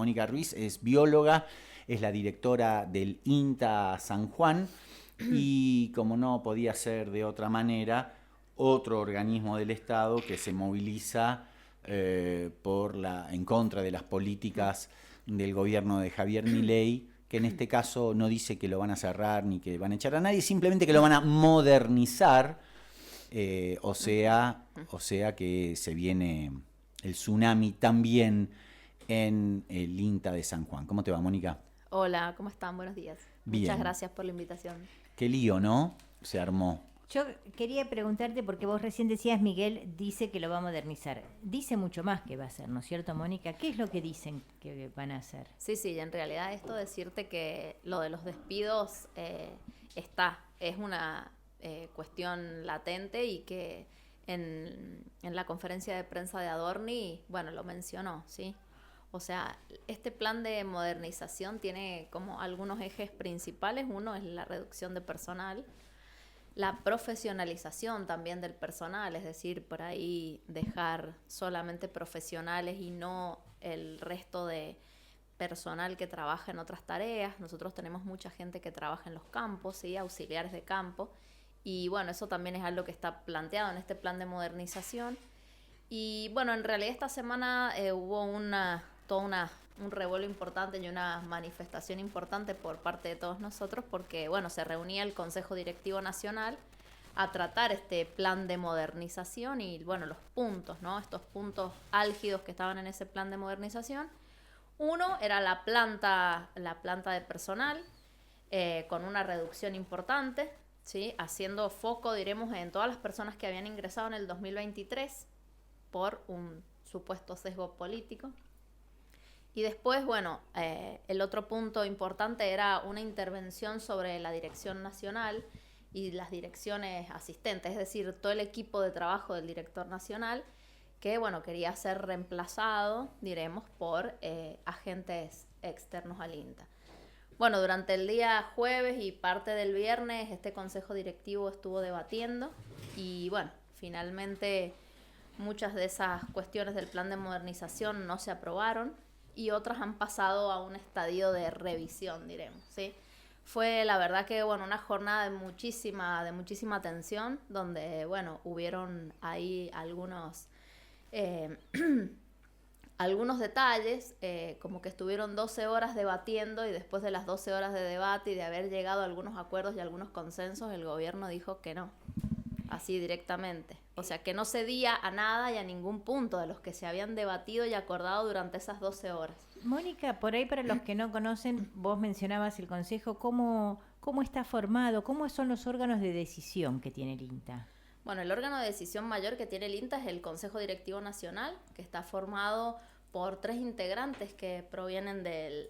Mónica Ruiz es bióloga, es la directora del INTA San Juan y, como no podía ser de otra manera, otro organismo del Estado que se moviliza en contra de las políticas del gobierno de Javier Milei, que en este caso no dice que lo van a cerrar ni que van a echar a nadie, simplemente que lo van a modernizar, o sea que se viene el tsunami también en el INTA de San Juan. ¿Cómo te va, Mónica? Hola, ¿cómo están? Buenos días. Bien. Muchas gracias por la invitación. Qué lío, ¿no? Se armó. Yo quería preguntarte, porque vos recién decías, Miguel dice que lo va a modernizar. Dice mucho más que va a hacer, ¿no es cierto, Mónica? ¿Qué es lo que dicen que van a hacer? Sí, en realidad esto decirte que lo de los despidos es una cuestión latente y que en la conferencia de prensa de Adorni, bueno, lo mencionó, ¿sí? O sea, este plan de modernización tiene como algunos ejes principales. Uno es la reducción de personal, la profesionalización también del personal, es decir, por ahí dejar solamente profesionales y no el resto de personal que trabaja en otras tareas. Nosotros tenemos mucha gente que trabaja en los campos, ¿sí? Auxiliares de campo, y bueno, eso también es algo que está planteado en este plan de modernización. Y bueno, en realidad esta semana hubo un revuelo importante y una manifestación importante por parte de todos nosotros, porque bueno, se reunía el Consejo Directivo Nacional a tratar este plan de modernización y bueno, los puntos, ¿no? Estos puntos álgidos que estaban en ese plan de modernización. Uno era la planta de personal, con una reducción importante, ¿sí? Haciendo foco, diremos, en todas las personas que habían ingresado en el 2023 por un supuesto sesgo político. Y después, bueno, el otro punto importante era una intervención sobre la dirección nacional y las direcciones asistentes, es decir, todo el equipo de trabajo del director nacional que, bueno, quería ser reemplazado, diremos, por agentes externos al INTA. Bueno, durante el día jueves y parte del viernes este consejo directivo estuvo debatiendo y, bueno, finalmente muchas de esas cuestiones del plan de modernización no se aprobaron y otras han pasado a un estadio de revisión, diremos, ¿sí? Fue la verdad que, bueno, una jornada de muchísima tensión, donde, bueno, hubieron ahí algunos detalles, como que estuvieron 12 horas debatiendo y después de las 12 horas de debate y de haber llegado a algunos acuerdos y algunos consensos, el gobierno dijo que no, así directamente. O sea, que no cedía a nada y a ningún punto de los que se habían debatido y acordado durante esas 12 horas. Mónica, por ahí para los que no conocen, vos mencionabas el Consejo, ¿cómo está formado? ¿Cómo son los órganos de decisión que tiene el INTA? Bueno, el órgano de decisión mayor que tiene el INTA es el Consejo Directivo Nacional, que está formado por 3 integrantes que provienen del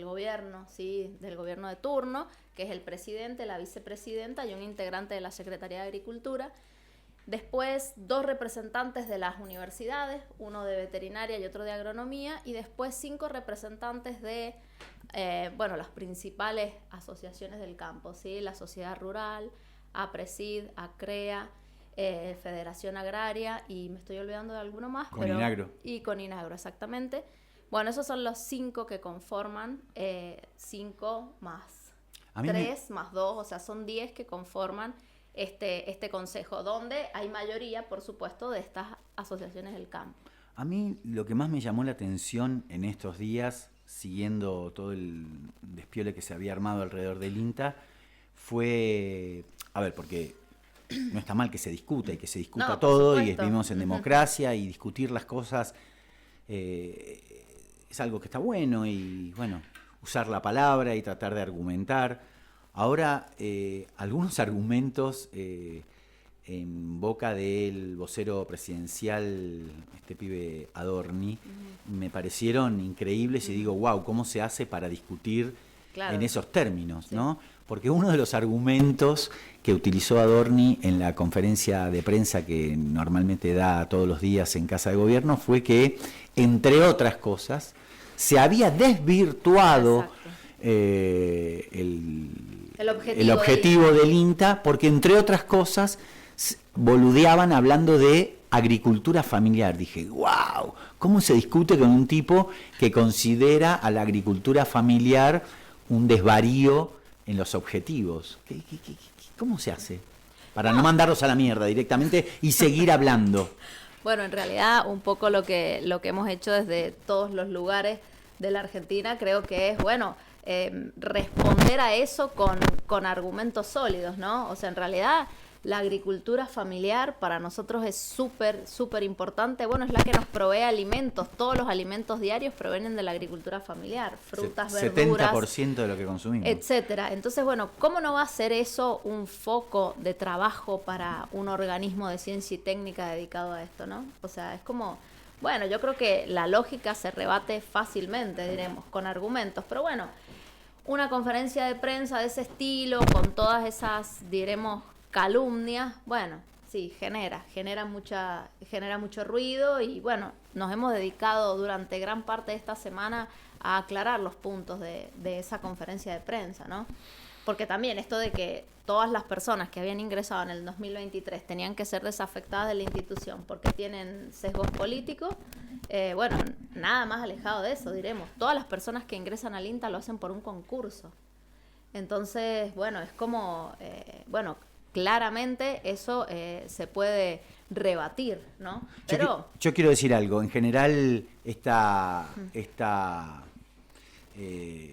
gobierno, ¿sí? Del gobierno de turno, que es el presidente, la vicepresidenta y un integrante de la Secretaría de Agricultura. Después 2 representantes de las universidades, uno de veterinaria y otro de agronomía, y después 5 representantes de las principales asociaciones del campo, ¿sí? La Sociedad Rural, APRESID, ACREA, Federación Agraria, y me estoy olvidando de alguno más. Coninagro. Y Coninagro, exactamente. Bueno, esos son los 5 que conforman, 5 más 3 más 2, o sea, son 10 que conforman este consejo, donde hay mayoría, por supuesto, de estas asociaciones del campo. A mí lo que más me llamó la atención en estos días, siguiendo todo el despiole que se había armado alrededor del INTA, fue, porque no está mal que se discuta y que se discuta todo, y vivimos en democracia y discutir las cosas es algo que está bueno, y bueno, usar la palabra y tratar de argumentar. Ahora, algunos argumentos en boca del vocero presidencial, este pibe Adorni, me parecieron increíbles y digo, wow, ¿cómo se hace para discutir en esos términos, sí, ¿no? Porque uno de los argumentos que utilizó Adorni en la conferencia de prensa que normalmente da todos los días en Casa de Gobierno fue que, entre otras cosas, se había desvirtuado el objetivo del INTA, porque entre otras cosas boludeaban hablando de agricultura familiar. Dije, wow, ¿cómo se discute con un tipo que considera a la agricultura familiar un desvarío en los objetivos? ¿Cómo se hace? Para no mandarlos a la mierda directamente y seguir hablando. Bueno, en realidad un poco lo que hemos hecho desde todos los lugares de la Argentina creo que es, bueno, responder a eso con argumentos sólidos, ¿no? O sea, en realidad la agricultura familiar para nosotros es súper, súper importante. Bueno, es la que nos provee alimentos. Todos los alimentos diarios provienen de la agricultura familiar. Frutas, verduras. 70% de lo que consumimos. Etcétera. Entonces, bueno, ¿cómo no va a ser eso un foco de trabajo para un organismo de ciencia y técnica dedicado a esto, ¿no? O sea, es como... Bueno, yo creo que la lógica se rebate fácilmente, diremos, con argumentos. Pero bueno, una conferencia de prensa de ese estilo, con todas esas, diremos, calumnias, bueno, sí, genera mucho ruido y bueno, nos hemos dedicado durante gran parte de esta semana a aclarar los puntos de esa conferencia de prensa, ¿no? Porque también esto de que todas las personas que habían ingresado en el 2023 tenían que ser desafectadas de la institución porque tienen sesgos políticos, bueno, nada más alejado de eso, diremos. Todas las personas que ingresan al INTA lo hacen por un concurso. Entonces, bueno, es como, bueno, claramente eso se puede rebatir, ¿no? Pero yo quiero decir algo. En general, esta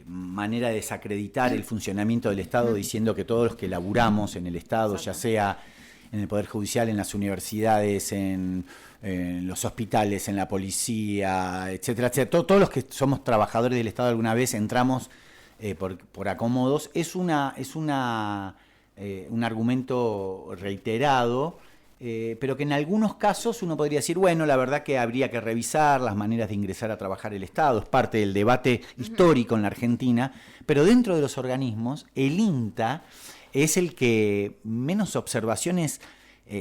manera de desacreditar el funcionamiento del Estado diciendo que todos los que laburamos en el Estado, ya sea en el Poder Judicial, en las universidades, en los hospitales, en la policía, etcétera, etcétera, todos los que somos trabajadores del Estado alguna vez entramos por acomodos, es un argumento reiterado, pero que en algunos casos uno podría decir, bueno, la verdad que habría que revisar las maneras de ingresar a trabajar el Estado, es parte del debate histórico en la Argentina, pero dentro de los organismos, el INTA es el que menos observaciones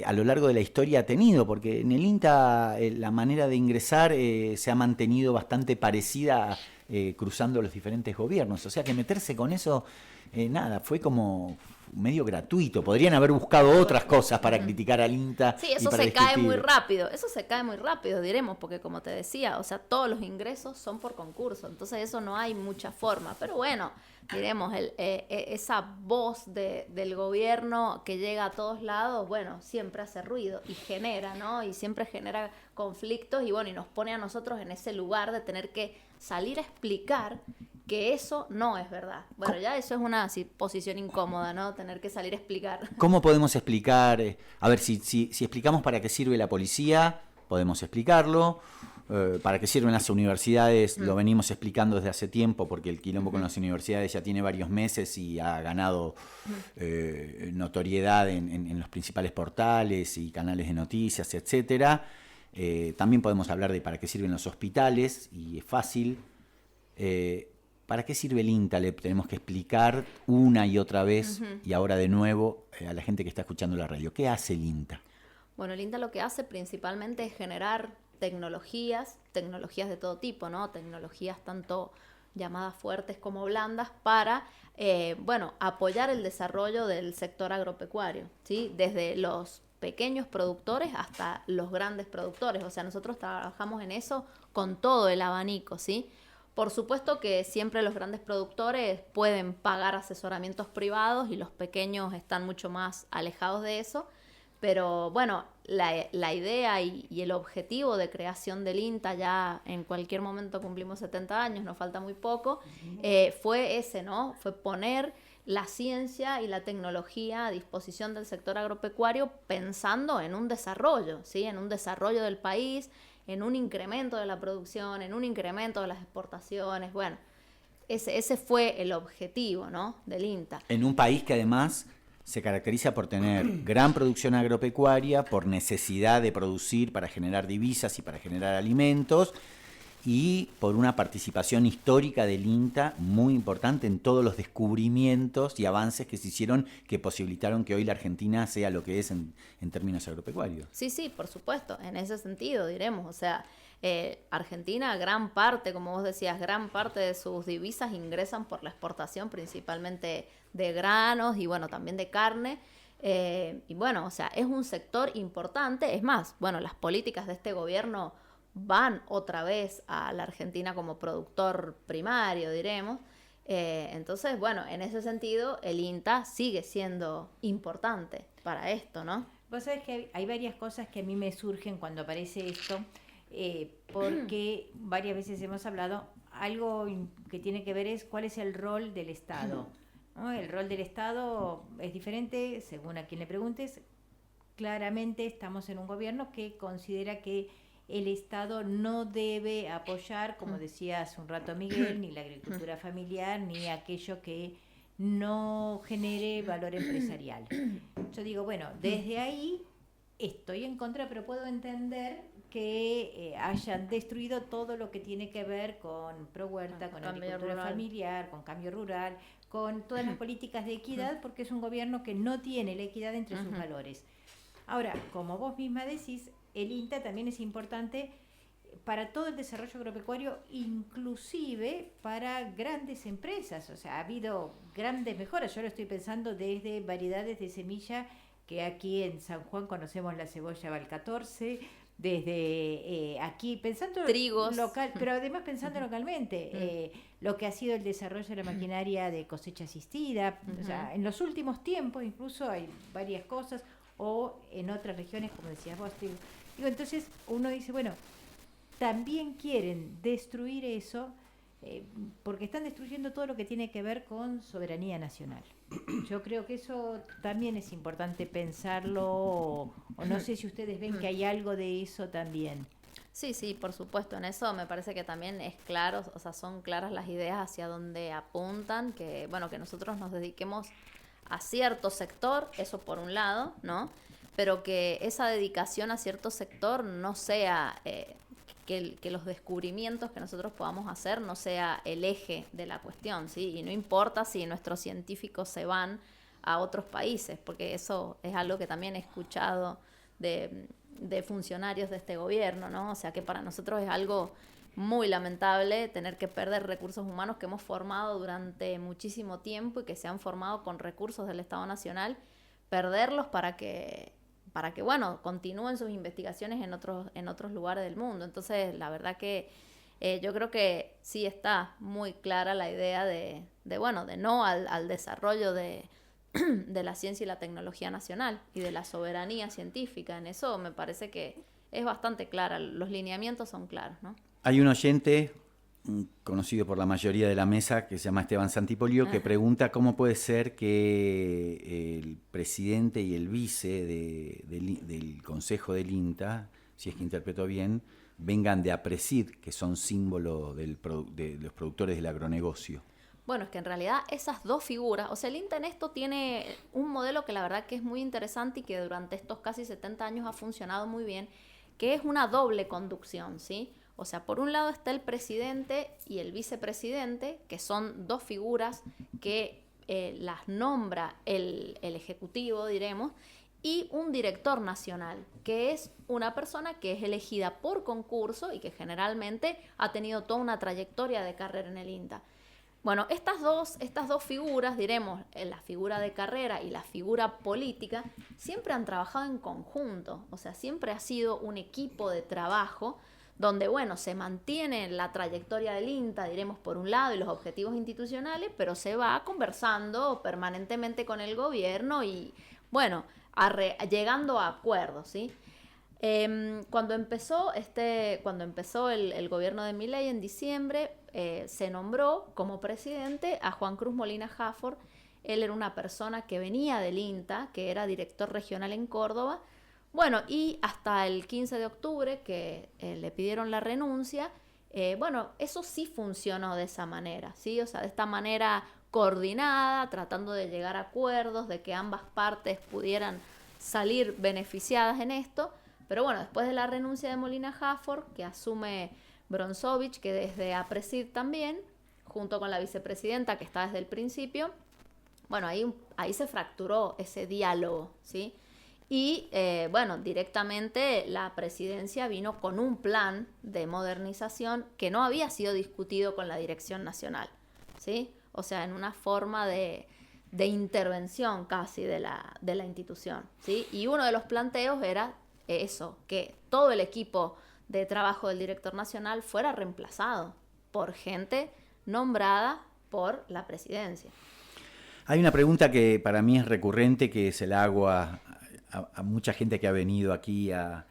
a lo largo de la historia ha tenido, porque en el INTA la manera de ingresar se ha mantenido bastante parecida cruzando los diferentes gobiernos, o sea que meterse con eso, nada, fue como medio gratuito. Podrían haber buscado otras cosas para criticar al INTA. Sí, eso se cae muy rápido, diremos, porque como te decía, o sea, todos los ingresos son por concurso, entonces eso no hay mucha forma, pero bueno, diremos, esa voz del gobierno que llega a todos lados, bueno, siempre hace ruido y genera, ¿no? Y siempre genera conflictos y bueno, y nos pone a nosotros en ese lugar de tener que salir a explicar que eso no es verdad. Bueno, ya eso es una posición incómoda, ¿no? Tener que salir a explicar. ¿Cómo podemos explicar? A ver, si explicamos para qué sirve la policía, podemos explicarlo. Para qué sirven las universidades, lo venimos explicando desde hace tiempo, porque el quilombo con las universidades ya tiene varios meses y ha ganado notoriedad en los principales portales y canales de noticias, etcétera. También podemos hablar de para qué sirven los hospitales, y es fácil. ¿Para qué sirve el INTA? Le tenemos que explicar una y otra vez, y ahora de nuevo a la gente que está escuchando la radio. ¿Qué hace el INTA? Bueno, el INTA lo que hace principalmente es generar tecnologías de todo tipo, ¿no? Tecnologías tanto llamadas fuertes como blandas para, bueno, apoyar el desarrollo del sector agropecuario, ¿sí? Desde los pequeños productores hasta los grandes productores. O sea, nosotros trabajamos en eso con todo el abanico, ¿sí? Por supuesto que siempre los grandes productores pueden pagar asesoramientos privados y los pequeños están mucho más alejados de eso, pero bueno, la idea y el objetivo de creación del INTA, ya en cualquier momento cumplimos 70 años, nos falta muy poco, fue ese, ¿no? Fue poner la ciencia y la tecnología a disposición del sector agropecuario pensando en un desarrollo, ¿sí? En un desarrollo del país, en un incremento de la producción, en un incremento de las exportaciones. Bueno, ese fue el objetivo, ¿no? Del INTA. En un país que además se caracteriza por tener gran producción agropecuaria, por necesidad de producir para generar divisas y para generar alimentos, y por una participación histórica del INTA muy importante en todos los descubrimientos y avances que se hicieron, que posibilitaron que hoy la Argentina sea lo que es en términos agropecuarios. Sí, por supuesto, en ese sentido diremos, o sea, Argentina, gran parte, como vos decías, gran parte de sus divisas ingresan por la exportación, principalmente de granos y bueno, también de carne. Y bueno, o sea, es un sector importante. Es más, bueno, las políticas de este gobierno van otra vez a la Argentina como productor primario, diremos. Entonces, bueno, en ese sentido, el INTA sigue siendo importante para esto, ¿no? Vos sabés que hay varias cosas que a mí me surgen cuando aparece esto, porque varias veces hemos hablado, algo que tiene que ver es cuál es el rol del Estado, ¿no? El rol del Estado es diferente según a quien le preguntes. Claramente estamos en un gobierno que considera que el Estado no debe apoyar, como decía hace un rato Miguel, ni la agricultura familiar, ni aquello que no genere valor empresarial. Yo digo, bueno, desde ahí estoy en contra, pero puedo entender que hayan destruido todo lo que tiene que ver con Pro Huerta, con agricultura familiar, con cambio rural, con todas las políticas de equidad, porque es un gobierno que no tiene la equidad entre sus valores. Ahora, como vos misma decís, el INTA también es importante para todo el desarrollo agropecuario, inclusive para grandes empresas. O sea, ha habido grandes mejoras. Yo lo estoy pensando desde variedades de semilla, que aquí en San Juan conocemos la cebolla Val 14, desde aquí pensando trigos local, pero además pensando localmente, lo que ha sido el desarrollo de la maquinaria de cosecha asistida. O sea, en los últimos tiempos incluso hay varias cosas, o en otras regiones, como decías vos, digo, entonces uno dice, bueno, también quieren destruir eso, porque están destruyendo todo lo que tiene que ver con soberanía nacional. Yo creo que eso también es importante pensarlo, o no sé si ustedes ven que hay algo de eso también. Sí, sí, por supuesto. En eso me parece que también es claro, o sea, son claras las ideas hacia dónde apuntan, que bueno, que nosotros nos dediquemos a cierto sector, eso por un lado, ¿no? Pero que esa dedicación a cierto sector no sea que los descubrimientos que nosotros podamos hacer no sea el eje de la cuestión, ¿sí? Y no importa si nuestros científicos se van a otros países, porque eso es algo que también he escuchado de funcionarios de este gobierno, ¿no? O sea, que para nosotros es algo muy lamentable tener que perder recursos humanos que hemos formado durante muchísimo tiempo y que se han formado con recursos del Estado Nacional, perderlos para que bueno, continúen sus investigaciones en otros lugares del mundo. Entonces, la verdad que yo creo que sí está muy clara la idea de no al desarrollo de la ciencia y la tecnología nacional y de la soberanía científica. En eso me parece que es bastante clara, los lineamientos son claros, ¿no? Hay un oyente conocido por la mayoría de la mesa, que se llama Esteban Santipolio, que pregunta cómo puede ser que el presidente y el vice del Consejo del INTA, si es que interpreto bien, vengan de APRESID, que son símbolos de los productores del agronegocio. Bueno, es que en realidad esas dos figuras, o sea, el INTA en esto tiene un modelo que la verdad que es muy interesante y que durante estos casi 70 años ha funcionado muy bien, que es una doble conducción, ¿sí? O sea, por un lado está el presidente y el vicepresidente, que son dos figuras que las nombra el ejecutivo, diremos, y un director nacional, que es una persona que es elegida por concurso y que generalmente ha tenido toda una trayectoria de carrera en el INTA. Bueno, estas dos figuras, diremos, la figura de carrera y la figura política, siempre han trabajado en conjunto, o sea, siempre ha sido un equipo de trabajo donde, bueno, se mantiene la trayectoria del INTA, diremos, por un lado, y los objetivos institucionales, pero se va conversando permanentemente con el gobierno y, bueno, llegando a acuerdos, ¿sí? Cuando empezó el gobierno de Milei en diciembre, se nombró como presidente a Juan Cruz Molina Hafford. Él era una persona que venía del INTA, que era director regional en Córdoba. Bueno, y hasta el 15 de octubre que le pidieron la renuncia, bueno, eso sí funcionó de esa manera, ¿sí? O sea, de esta manera coordinada, tratando de llegar a acuerdos, de que ambas partes pudieran salir beneficiadas en esto. Pero bueno, después de la renuncia de Molina Hafford, que asume Bronsovich, que desde APRESID también, junto con la vicepresidenta que está desde el principio, bueno, ahí se fracturó ese diálogo, ¿sí? Y bueno, directamente la presidencia vino con un plan de modernización que no había sido discutido con la dirección nacional, ¿sí? O sea, en una forma de de intervención casi de la institución, ¿sí? Y uno de los planteos era eso, que todo el equipo de trabajo del director nacional fuera reemplazado por gente nombrada por la presidencia. Hay una pregunta que para mí es recurrente, que se la hago a mucha gente que ha venido aquí a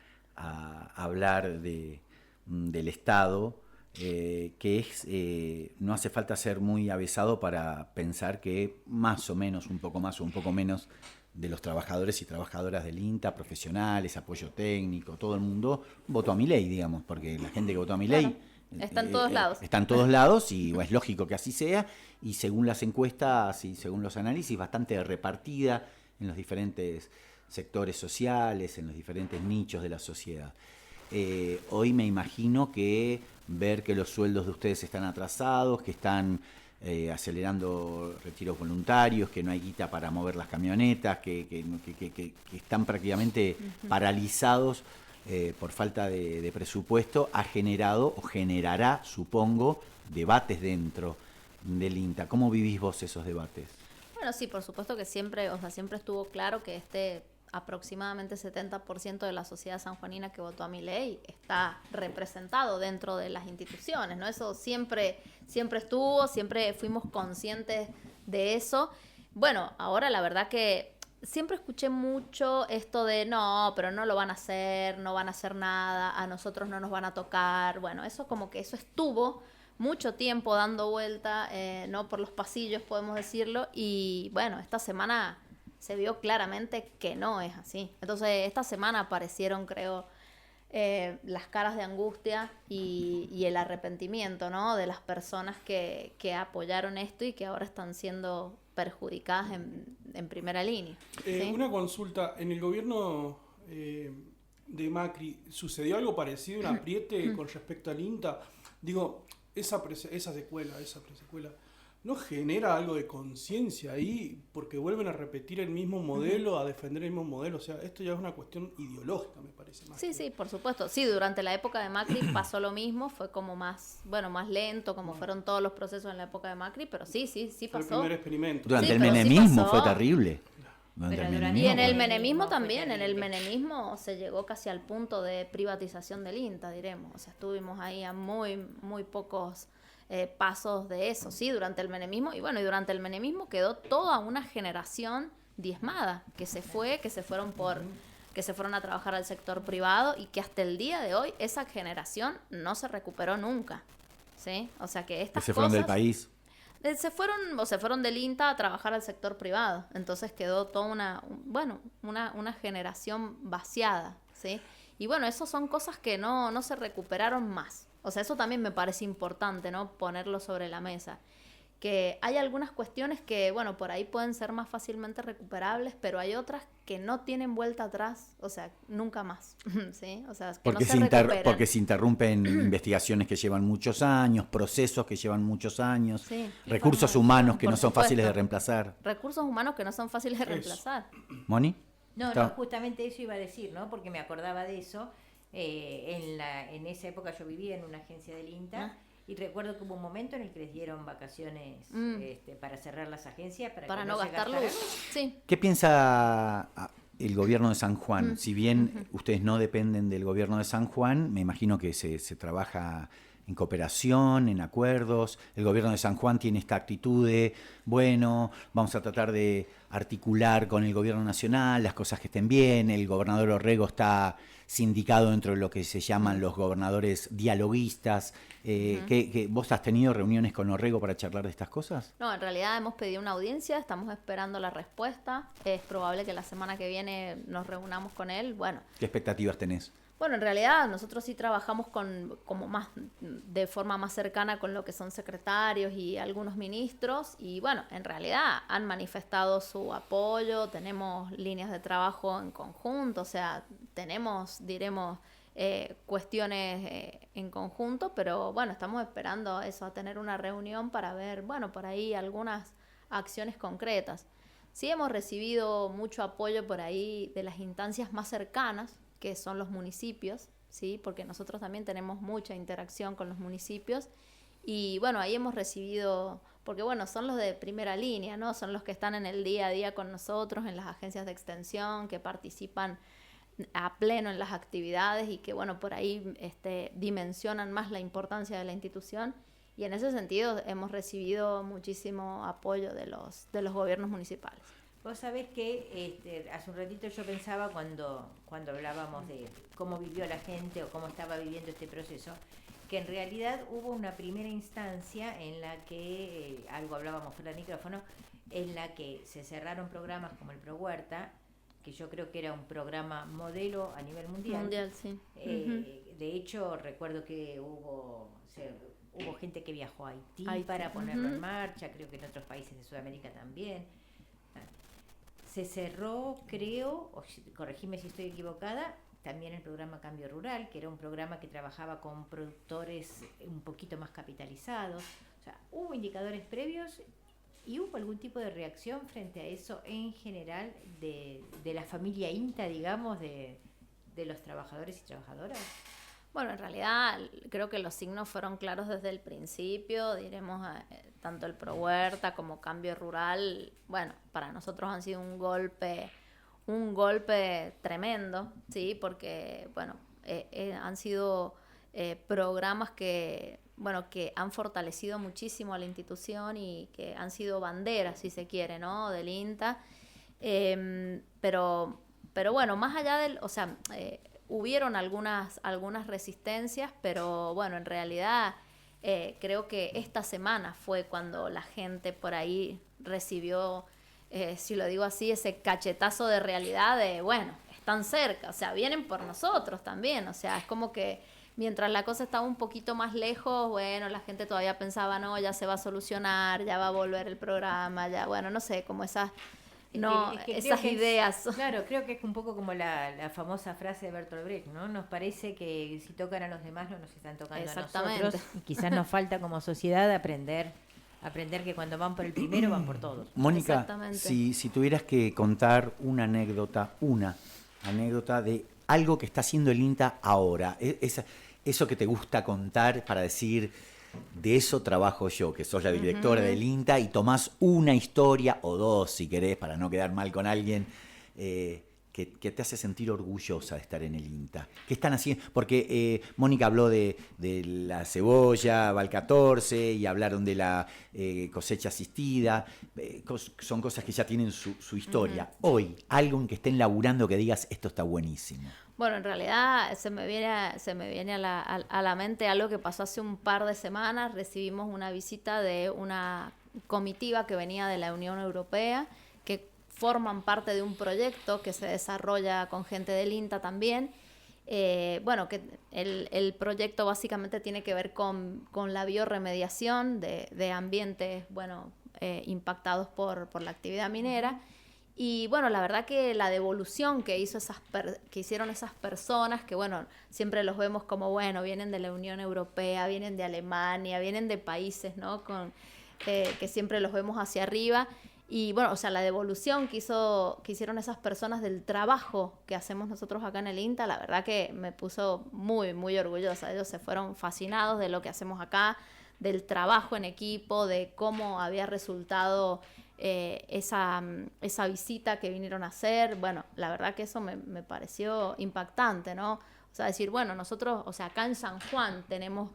hablar del Estado, que es, no hace falta ser muy avesado para pensar que más o menos, un poco más o un poco menos, de los trabajadores y trabajadoras del INTA, profesionales, apoyo técnico, todo el mundo votó a Milei, digamos, porque la gente que votó a Milei... Claro. Está en todos lados. Está en todos lados y es lógico que así sea, y según las encuestas y según los análisis, bastante repartida en los diferentes sectores sociales, en los diferentes nichos de la sociedad. Hoy me imagino que ver que los sueldos de ustedes están atrasados, que están acelerando retiros voluntarios, que no hay guita para mover las camionetas, que están prácticamente paralizados por falta de presupuesto, ha generado o generará, supongo, debates dentro del INTA. ¿Cómo vivís vos esos debates? Bueno, sí, por supuesto que siempre estuvo claro que aproximadamente 70% de la sociedad sanjuanina que votó a Milei está representado dentro de las instituciones, ¿no? Eso siempre estuvo, siempre fuimos conscientes de eso. Bueno, ahora la verdad que siempre escuché mucho esto de no, pero no lo van a hacer, no van a hacer nada, a nosotros no nos van a tocar. Bueno, eso como que eso estuvo mucho tiempo dando vuelta, no por los pasillos podemos decirlo, y bueno, esta semana se vio claramente que no es así. Entonces esta semana aparecieron, creo, las caras de angustia y el arrepentimiento, ¿no?, de las personas que apoyaron esto y que ahora están siendo perjudicadas en primera línea. ¿Sí? Una consulta, en el gobierno de Macri, ¿sucedió algo parecido, un apriete con respecto al INTA? Digo, esa secuela, ¿no genera algo de conciencia ahí? Porque vuelven a repetir el mismo modelo, a defender el mismo modelo. O sea, esto ya es una cuestión ideológica, me parece. Más sí, por supuesto. Sí, durante la época de Macri pasó lo mismo. Fue como más lento, como fueron todos los procesos en la época de Macri. Pero sí pasó. Fue el primer experimento. Durante el pero menemismo sí fue terrible. Y en el menemismo también. En el menemismo se llegó casi al punto de privatización del INTA, diremos. O sea, estuvimos ahí a muy pocos pasos de eso, sí, durante el menemismo. Y bueno, y durante el menemismo quedó toda una generación diezmada que se fueron a trabajar al sector privado y que hasta el día de hoy esa generación no se recuperó nunca, ¿sí? O sea que estas que se fueron cosas, del país. se fueron del INTA a trabajar al sector privado. Entonces quedó toda una generación vaciada, ¿sí? Y bueno, eso son cosas que no se recuperaron más. O sea, eso también me parece importante, ¿no?, ponerlo sobre la mesa. Que hay algunas cuestiones que, bueno, por ahí pueden ser más fácilmente recuperables, pero hay otras que no tienen vuelta atrás, o sea, nunca más, ¿sí? O sea, que porque no se recuperan. Porque se interrumpen investigaciones que llevan muchos años, procesos que llevan muchos años, Sí. recursos humanos que Por no son supuesto. fáciles de reemplazar. Recursos humanos que no son fáciles de reemplazar. ¿Moni? No, Está- justamente eso iba a decir, ¿no? Porque me acordaba de eso. En esa época yo vivía en una agencia del INTA y recuerdo que hubo un momento en el que les dieron vacaciones para cerrar las agencias, para que no se gastar gastara. luz. Sí. ¿Qué piensa el gobierno de San Juan? Si bien ustedes no dependen del gobierno de San Juan, me imagino que se trabaja en cooperación, en acuerdos. El gobierno de San Juan tiene esta actitud de, bueno, vamos a tratar de articular con el gobierno nacional las cosas que estén bien. El gobernador Orrego está sindicado dentro de lo que se llaman los gobernadores dialoguistas. ¿Vos has tenido reuniones con Orrego para charlar de estas cosas? No, en realidad hemos pedido una audiencia, estamos esperando la respuesta. Es probable que la semana que viene nos reunamos con él. Bueno, ¿Qué expectativas tenés? Bueno, en realidad nosotros sí trabajamos de forma más cercana con lo que son secretarios y algunos ministros, y bueno, en realidad han manifestado su apoyo, tenemos líneas de trabajo en conjunto, o sea, tenemos, diremos, cuestiones en conjunto, pero bueno, estamos esperando eso, a tener una reunión para ver, bueno, por ahí algunas acciones concretas. Sí hemos recibido mucho apoyo por ahí de las instancias más cercanas, que son los municipios, ¿sí? Porque nosotros también tenemos mucha interacción con los municipios y bueno, ahí hemos recibido porque bueno, son los de primera línea, ¿no? Son los que están en el día a día con nosotros, en las agencias de extensión, que participan a pleno en las actividades y que bueno, por ahí dimensionan más la importancia de la institución, y en ese sentido hemos recibido muchísimo apoyo de los gobiernos municipales. Vos sabés que hace un ratito yo pensaba cuando hablábamos de cómo vivió la gente o cómo estaba viviendo este proceso, que en realidad hubo una primera instancia en la que, algo hablábamos fuera del micrófono, en la que se cerraron programas como el Pro Huerta, que yo creo que era un programa modelo a nivel mundial. Mundial, sí. De hecho, recuerdo que hubo gente que viajó a Haití para ponerlo en marcha, creo que en otros países de Sudamérica también. Se cerró, creo, o corregime si estoy equivocada, también el programa Cambio Rural, que era un programa que trabajaba con productores un poquito más capitalizados. O sea, hubo indicadores previos y hubo algún tipo de reacción frente a eso en general de la familia INTA, digamos, de los trabajadores y trabajadoras. Bueno, en realidad creo que los signos fueron claros desde el principio, diremos, tanto el Pro Huerta como Cambio Rural, bueno, para nosotros han sido un golpe tremendo, ¿sí? Porque, bueno, han sido programas que han fortalecido muchísimo a la institución y que han sido banderas, si se quiere, ¿no?, del INTA. Pero bueno, más allá del, o sea, hubieron algunas resistencias, pero bueno, en realidad creo que esta semana fue cuando la gente por ahí recibió, si lo digo así, ese cachetazo de realidad de, bueno, están cerca, o sea, vienen por nosotros también, o sea, es como que mientras la cosa estaba un poquito más lejos, bueno, la gente todavía pensaba, no, ya se va a solucionar, ya va a volver el programa, ya, bueno, no sé, como esas... No, esas ideas. Claro, creo que es un poco como la famosa frase de Bertolt Brecht, ¿no? Nos parece que si tocan a los demás no nos están tocando a nosotros. Y quizás nos falta como sociedad aprender que cuando van por el primero van por todos. Mónica, si tuvieras que contar una anécdota de algo que está haciendo el INTA ahora, eso que te gusta contar para decir... De eso trabajo yo, que sos la directora del INTA y tomás una historia o dos, si querés, para no quedar mal con alguien, que te hace sentir orgullosa de estar en el INTA. ¿Qué están haciendo? Porque Mónica habló de la cebolla, Val 14, y hablaron de la cosecha asistida. Son cosas que ya tienen su historia. Hoy, algo en que estén laburando que digas, esto está buenísimo. Bueno, en realidad se me viene a la mente algo que pasó hace un par de semanas. Recibimos una visita de una comitiva que venía de la Unión Europea, que forman parte de un proyecto que se desarrolla con gente del INTA también. Bueno, que el proyecto básicamente tiene que ver con la biorremediación de ambientes, bueno, impactados por la actividad minera. Y bueno, la verdad que la devolución que hicieron esas personas, que bueno, siempre los vemos como, bueno, vienen de la Unión Europea, vienen de Alemania, vienen de países, ¿no?, que siempre los vemos hacia arriba. Y bueno, o sea, la devolución que hicieron esas personas del trabajo que hacemos nosotros acá en el INTA, la verdad que me puso muy, muy orgullosa. Ellos se fueron fascinados de lo que hacemos acá, del trabajo en equipo, de cómo había resultado esa visita que vinieron a hacer. Bueno, la verdad que eso me pareció impactante, ¿no? O sea, decir, bueno, nosotros, o sea, acá en San Juan tenemos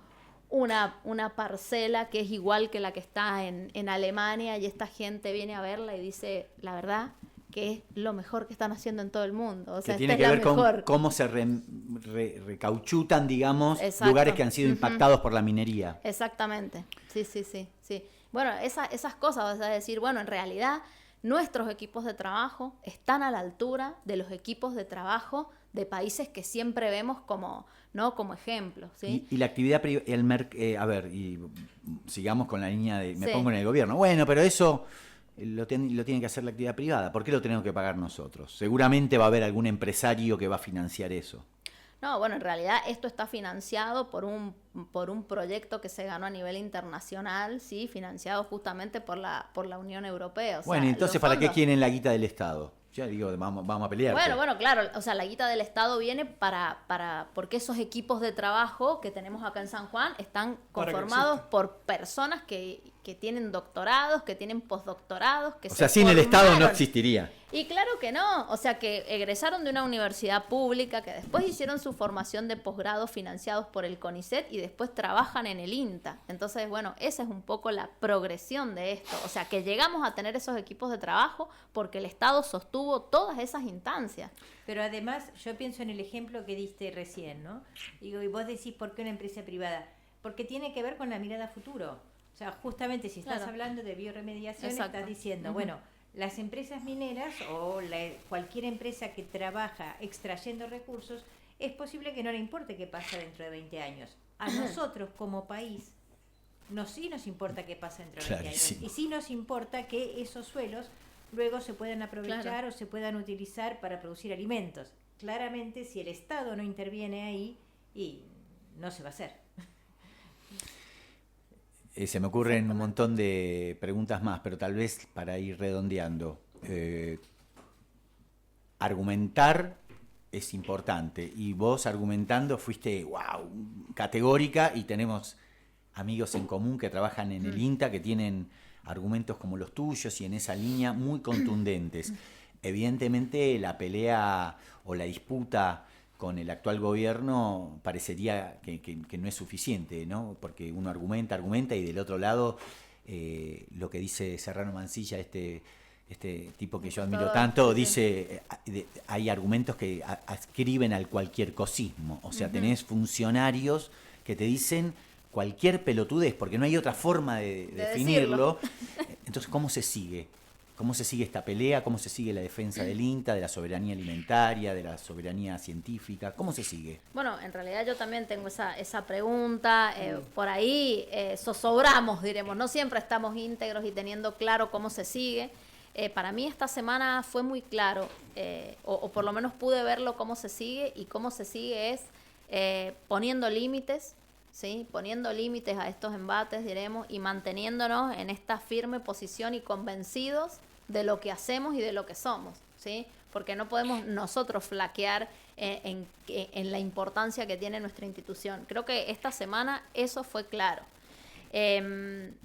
una parcela que es igual que la que está en Alemania, y esta gente viene a verla y dice, la verdad que es lo mejor que están haciendo en todo el mundo. O sea, que tiene que ver con cómo se recauchutan, digamos, exacto, lugares que han sido impactados por la minería. Exactamente, sí. Bueno, esas cosas, o sea, decir, bueno, en realidad nuestros equipos de trabajo están a la altura de los equipos de trabajo de países que siempre vemos como, ¿no?, como ejemplos, ¿sí? Y la actividad a ver, y sigamos con la línea de me pongo en el gobierno. Bueno, pero eso lo tiene que hacer la actividad privada. ¿Por qué lo tenemos que pagar nosotros? Seguramente va a haber algún empresario que va a financiar eso. No, bueno, en realidad esto está financiado por un proyecto que se ganó a nivel internacional, sí, financiado justamente por la Unión Europea. O bueno, sea, entonces, ¿para qué quieren la guita del Estado? Ya digo, vamos a pelear. Bueno, claro, o sea, la guita del Estado viene porque esos equipos de trabajo que tenemos acá en San Juan están conformados por personas que tienen doctorados, que tienen postdoctorados, que o sea, sin el Estado no existiría. Y claro que no, o sea, que egresaron de una universidad pública, que después hicieron su formación de posgrado financiados por el CONICET y después trabajan en el INTA. Entonces, bueno, esa es un poco la progresión de esto. O sea, que llegamos a tener esos equipos de trabajo porque el Estado sostuvo todas esas instancias. Pero además, yo pienso en el ejemplo que diste recién, ¿no? Digo, y vos decís, ¿por qué una empresa privada? Porque tiene que ver con la mirada a futuro. O sea, justamente si estás hablando de bioremediación, estás diciendo, bueno, las empresas mineras o cualquier empresa que trabaja extrayendo recursos, es posible que no le importe qué pasa dentro de 20 años. A nosotros como país, sí nos importa qué pasa dentro de 20 años. Y sí nos importa que esos suelos luego se puedan aprovechar o se puedan utilizar para producir alimentos. Claramente, si el Estado no interviene ahí, y no se va a hacer. Se me ocurren un montón de preguntas más, pero tal vez para ir redondeando. Argumentar es importante, y vos argumentando fuiste, categórica, y tenemos amigos en común que trabajan en el INTA que tienen argumentos como los tuyos y en esa línea muy contundentes. Evidentemente la pelea o la disputa con el actual gobierno parecería que no es suficiente, ¿no? Porque uno argumenta y del otro lado lo que dice Serrano Mansilla, este tipo que yo admiro tanto, dice hay argumentos que adscriben al cualquier cosismo. O sea, tenés funcionarios que te dicen cualquier pelotudez, porque no hay otra forma de definirlo. Entonces, ¿cómo se sigue? ¿Cómo se sigue esta pelea? ¿Cómo se sigue la defensa del INTA, de la soberanía alimentaria, de la soberanía científica? ¿Cómo se sigue? Bueno, en realidad yo también tengo esa pregunta. Por ahí zozobramos, diremos. No siempre estamos íntegros y teniendo claro cómo se sigue. Para mí esta semana fue muy claro, o por lo menos pude verlo cómo se sigue, y cómo se sigue es poniendo límites, ¿sí? Poniendo límites a estos embates, diremos, y manteniéndonos en esta firme posición y convencidos de lo que hacemos y de lo que somos, ¿sí? Porque no podemos nosotros flaquear en la importancia que tiene nuestra institución. Creo que esta semana eso fue claro.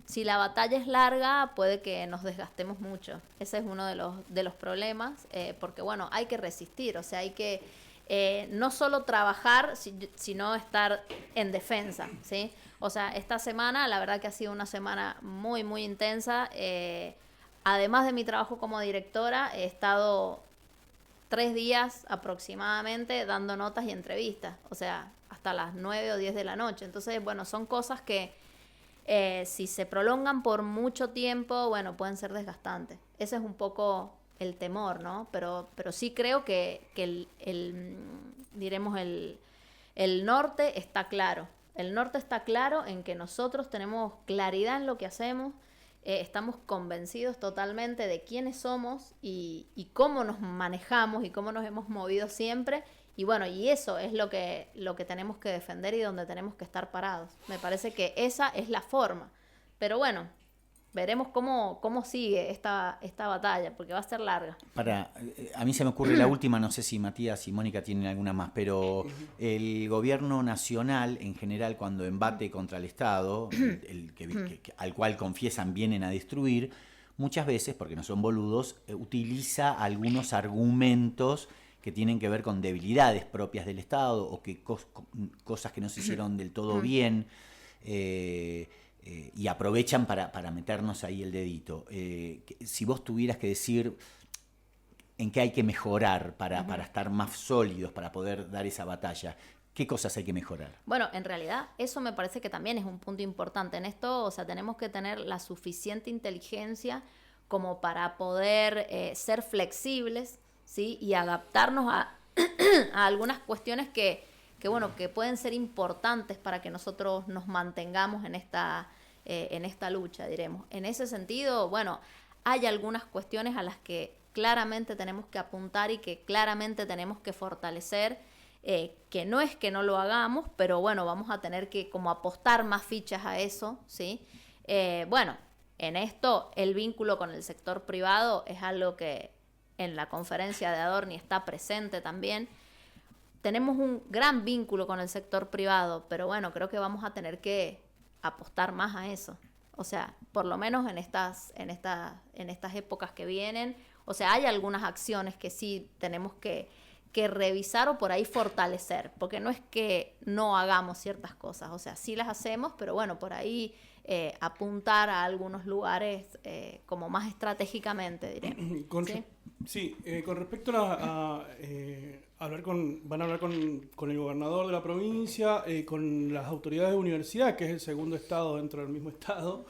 Si la batalla es larga, puede que nos desgastemos mucho. Ese es uno de los problemas, porque bueno, hay que resistir, o sea, hay que no solo trabajar, sino estar en defensa, ¿sí? O sea, esta semana, la verdad que ha sido una semana muy, muy intensa. Además de mi trabajo como directora, he estado 3 días aproximadamente dando notas y entrevistas, o sea, hasta las 9 o 10 de la noche. Entonces, bueno, son cosas que si se prolongan por mucho tiempo, bueno, pueden ser desgastantes. Ese es un poco el temor, ¿no? Pero sí creo que diremos el norte está claro. El norte está claro en que nosotros tenemos claridad en lo que hacemos, estamos convencidos totalmente de quiénes somos y cómo nos manejamos y cómo nos hemos movido siempre. Y bueno, y eso es lo que tenemos que defender y donde tenemos que estar parados. Me parece que esa es la forma. Pero bueno, veremos cómo sigue esta batalla, porque va a ser larga. A mí se me ocurre la última, no sé si Matías y Mónica tienen alguna más, pero el gobierno nacional en general, cuando embate contra el Estado, al cual confiesan vienen a destruir, muchas veces, porque no son boludos, utiliza algunos argumentos que tienen que ver con debilidades propias del Estado o que cosas que no se hicieron del todo bien, y aprovechan para meternos ahí el dedito. Si vos tuvieras que decir en qué hay que mejorar para estar más sólidos, para poder dar esa batalla, ¿qué cosas hay que mejorar? Bueno, en realidad eso me parece que también es un punto importante en esto. O sea, tenemos que tener la suficiente inteligencia como para poder ser flexibles, ¿sí? Y adaptarnos a algunas cuestiones que pueden ser importantes para que nosotros nos mantengamos en esta lucha, diremos. En ese sentido, bueno, hay algunas cuestiones a las que claramente tenemos que apuntar y que claramente tenemos que fortalecer, que no es que no lo hagamos, pero bueno, vamos a tener que como apostar más fichas a eso, ¿sí? Bueno, en esto el vínculo con el sector privado es algo que en la conferencia de Adorni está presente también. Tenemos un gran vínculo con el sector privado, pero bueno, creo que vamos a tener que apostar más a eso. O sea, por lo menos en estas épocas que vienen, o sea, hay algunas acciones que sí tenemos que revisar o por ahí fortalecer, porque no es que no hagamos ciertas cosas, o sea, sí las hacemos, pero bueno, por ahí apuntar a algunos lugares como más estratégicamente, diremos. Con respecto a van a hablar con el gobernador de la provincia, con las autoridades de universidad, que es el segundo estado dentro del mismo estado.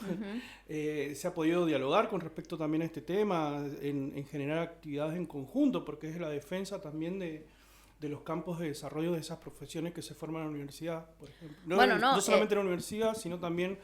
Se ha podido dialogar con respecto también a este tema, en generar actividades en conjunto, porque es la defensa también de los campos de desarrollo de esas profesiones que se forman en la universidad, por ejemplo. No solamente en la universidad, sino también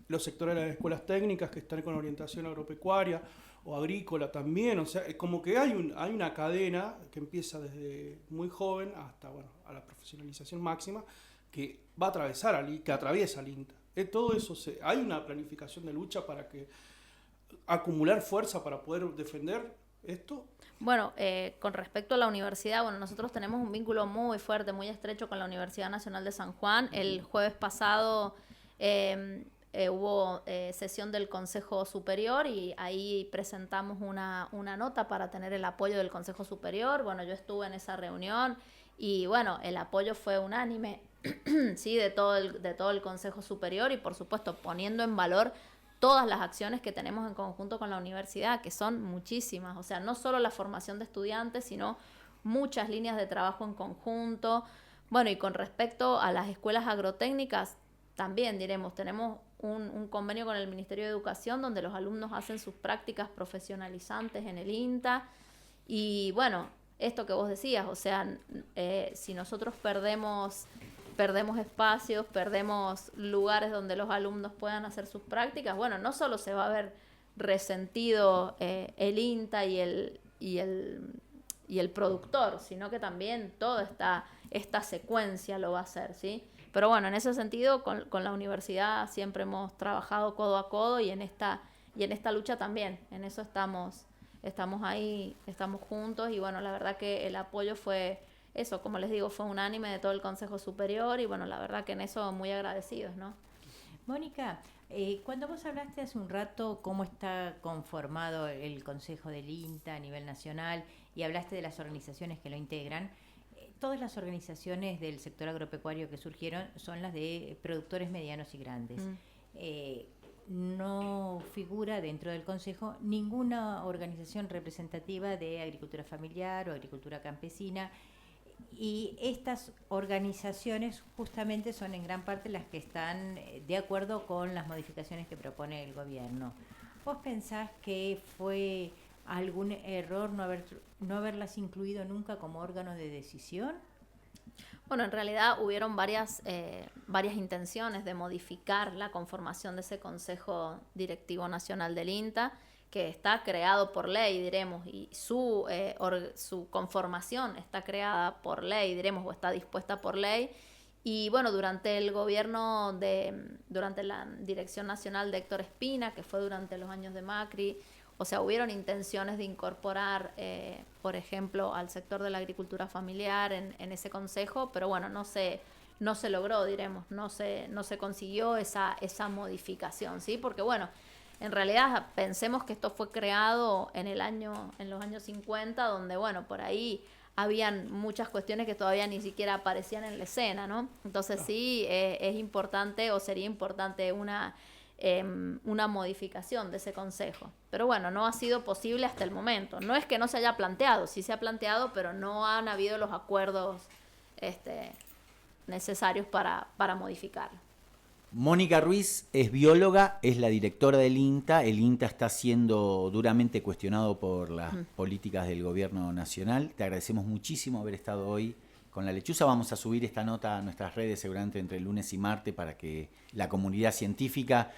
los sectores de las escuelas técnicas que están con orientación agropecuaria o agrícola también. O sea, es como que hay una cadena que empieza desde muy joven hasta a la profesionalización máxima, que va a atravesar que atraviesa al INTA. Todo eso, hay una planificación de lucha para acumular fuerza para poder defender esto. Bueno, con respecto a la universidad, nosotros tenemos un vínculo muy fuerte, muy estrecho con la Universidad Nacional de San Juan. El jueves pasado hubo sesión del Consejo Superior y ahí presentamos una nota para tener el apoyo del Consejo Superior. Bueno, yo estuve en esa reunión y el apoyo fue unánime, sí, de todo el Consejo Superior y por supuesto poniendo en valor todas las acciones que tenemos en conjunto con la universidad, que son muchísimas, o sea, no solo la formación de estudiantes, sino muchas líneas de trabajo en conjunto. Bueno, y con respecto a las escuelas agrotécnicas, también diremos, tenemos un convenio con el Ministerio de Educación donde los alumnos hacen sus prácticas profesionalizantes en el INTA. Y bueno, esto que vos decías, o sea, si nosotros perdemos espacios, perdemos lugares donde los alumnos puedan hacer sus prácticas, no solo se va a ver resentido el INTA y el productor, sino que también toda esta secuencia lo va a hacer, ¿sí? Pero en ese sentido, con la universidad siempre hemos trabajado codo a codo y en esta lucha también, en eso estamos ahí, estamos juntos y la verdad que el apoyo fue eso, como les digo, fue unánime de todo el Consejo Superior y la verdad que en eso muy agradecidos, ¿no? Mónica, cuando vos hablaste hace un rato cómo está conformado el Consejo del INTA a nivel nacional y hablaste de las organizaciones que lo integran, todas las organizaciones del sector agropecuario que surgieron son las de productores medianos y grandes. No figura dentro del Consejo ninguna organización representativa de agricultura familiar o agricultura campesina. Y estas organizaciones justamente son en gran parte las que están de acuerdo con las modificaciones que propone el gobierno. ¿Vos pensás que fue algún error no haberlas incluido nunca como órganos de decisión? En realidad hubieron varias intenciones de modificar la conformación de ese Consejo Directivo Nacional del INTA, que está creado por ley, diremos, y su conformación está creada por ley, diremos, o está dispuesta por ley. Y durante el gobierno durante la Dirección Nacional de Héctor Espina, que fue durante los años de Macri, o sea, hubieron intenciones de incorporar, por ejemplo, al sector de la agricultura familiar en ese consejo, pero no se logró, diremos, no se consiguió esa modificación, ¿sí? Porque en realidad pensemos que esto fue creado en los años 50, donde por ahí habían muchas cuestiones que todavía ni siquiera aparecían en la escena, ¿no? Entonces sí, es importante o sería importante una modificación de ese consejo. Pero no ha sido posible hasta el momento. No es que no se haya planteado, sí se ha planteado, pero no han habido los acuerdos necesarios para modificarlo. Mónica Ruiz es bióloga, es la directora del INTA. El INTA está siendo duramente cuestionado por las políticas del gobierno nacional. Te agradecemos muchísimo haber estado hoy con La Lechuza. Vamos a subir esta nota a nuestras redes seguramente entre el lunes y martes para que la comunidad científica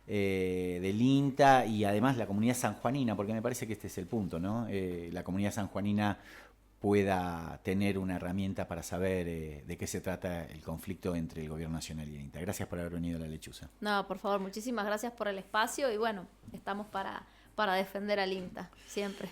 del INTA y además la comunidad sanjuanina, porque me parece que este es el punto, ¿no? La comunidad sanjuanina pueda tener una herramienta para saber de qué se trata el conflicto entre el gobierno nacional y el INTA. Gracias por haber venido a La Lechuza. No, por favor, muchísimas gracias por el espacio y estamos para defender al INTA, siempre.